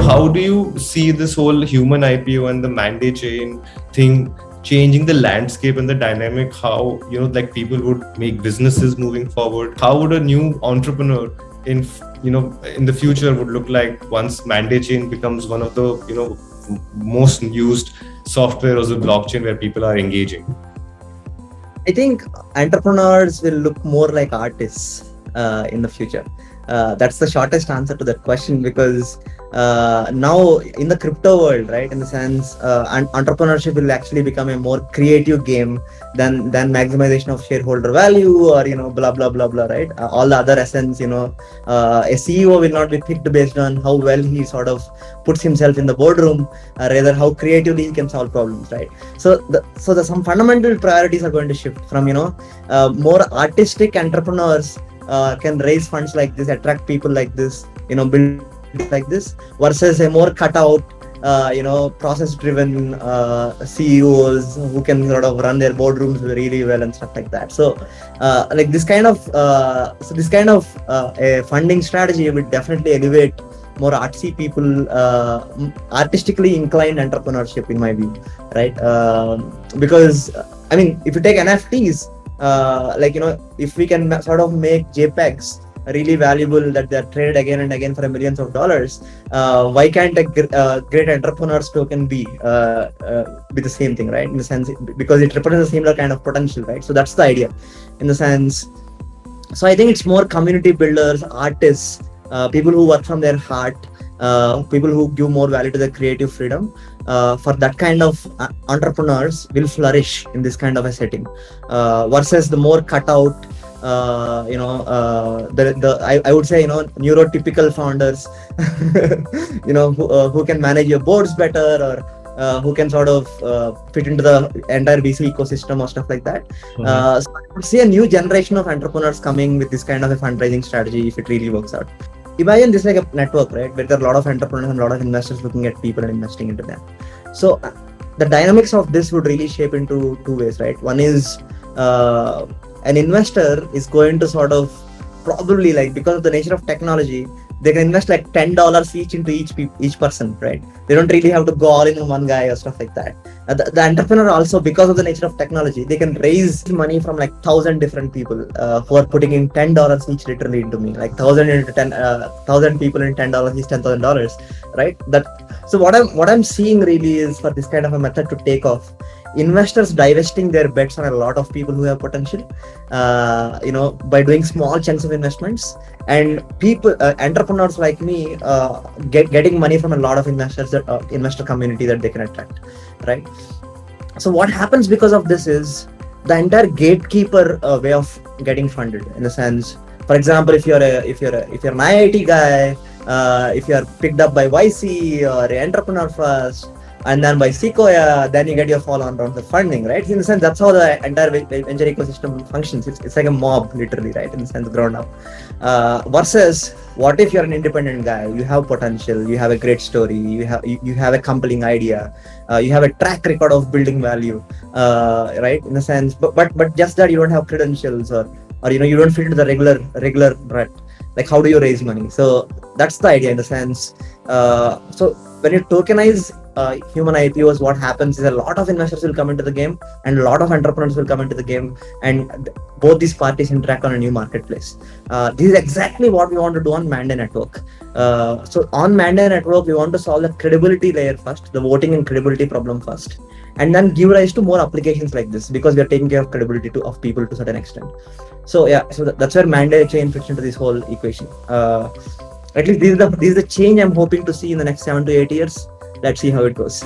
how do you see this whole human IPO and the mandate chain thing changing the landscape and the dynamic? How, like people would make businesses moving forward? How would a new entrepreneur in the future would look like once mandate chain becomes one of the most used software as a blockchain where people are engaging? I think entrepreneurs will look more like artists in the future. That's the shortest answer to that question, because now in the crypto world, right, in the sense, entrepreneurship will actually become a more creative game than maximization of shareholder value or blah blah blah blah, right? All the other essence, a CEO will not be picked based on how well he sort of puts himself in the boardroom, rather how creatively he can solve problems, right? So some fundamental priorities are going to shift from more artistic entrepreneurs can raise funds like this, attract people like this, build like this, versus a more cutout, process-driven CEOs who can sort of run their boardrooms really well and stuff like that. So, this kind of a funding strategy would definitely elevate more artsy people, artistically inclined entrepreneurship, in my view, right? Because if you take NFTs. If we can sort of make JPEGs really valuable, that they're traded again and again for millions of dollars, why can't a great entrepreneur's token be the same thing, right? In the sense, because it represents a similar kind of potential, right? So that's the idea, in the sense. So I think it's more community builders, artists, people who work from their heart, people who give more value to their creative freedom. For that kind of entrepreneurs will flourish in this kind of a setting, versus the more cutout, I would say neurotypical founders, who can manage your boards better, or who can sort of fit into the entire VC ecosystem or stuff like that. So I would see a new generation of entrepreneurs coming with this kind of a fundraising strategy if it really works out. Imagine this like a network, right, where there are a lot of entrepreneurs and a lot of investors looking at people and investing into them. So the dynamics of this would really shape into two ways, right? One is an investor is going to sort of probably, like, because of the nature of technology, they can invest like $10 each into each person, right? They don't really have to go all in on one guy or stuff like that. The entrepreneur also, because of the nature of technology, they can raise money from like 1,000 different people who are putting in $10 each literally into me, like 1,000 into 1,000 people in $10 is $10,000, right? So what I'm seeing really is, for this kind of a method to take off, investors divesting their bets on a lot of people who have potential, by doing small chunks of investments, and people, entrepreneurs like me, getting money from a lot of investors, investor community that they can attract, right? So what happens because of this is the entire gatekeeper way of getting funded, in the sense, for example, if you're an IIT guy, if you're picked up by YC or Entrepreneur First, and then by Sequoia, then you get your follow-on rounds of funding, right? In the sense, that's how the entire venture ecosystem functions. It's like a mob, literally, right? In the sense, ground up. Versus, what if you're an independent guy? You have potential. You have a great story. You have a compelling idea. You have a track record of building value, right? In the sense, but just that you don't have credentials, or you don't fit into the regular rut. Like, how do you raise money? So that's the idea, in the sense. So when you tokenize human IPOs, what happens is a lot of investors will come into the game and a lot of entrepreneurs will come into the game, and both these parties interact on a new marketplace. This is exactly what we want to do on Mandate Network. So on Mandate Network, we want to solve the credibility layer first, the voting and credibility problem first, and then give rise to more applications like this, because we are taking care of credibility of people to a certain extent. So that's where Mandate chain fits into this whole equation. At least this is the change I'm hoping to see in the next 7 to 8 years. Let's see how it goes.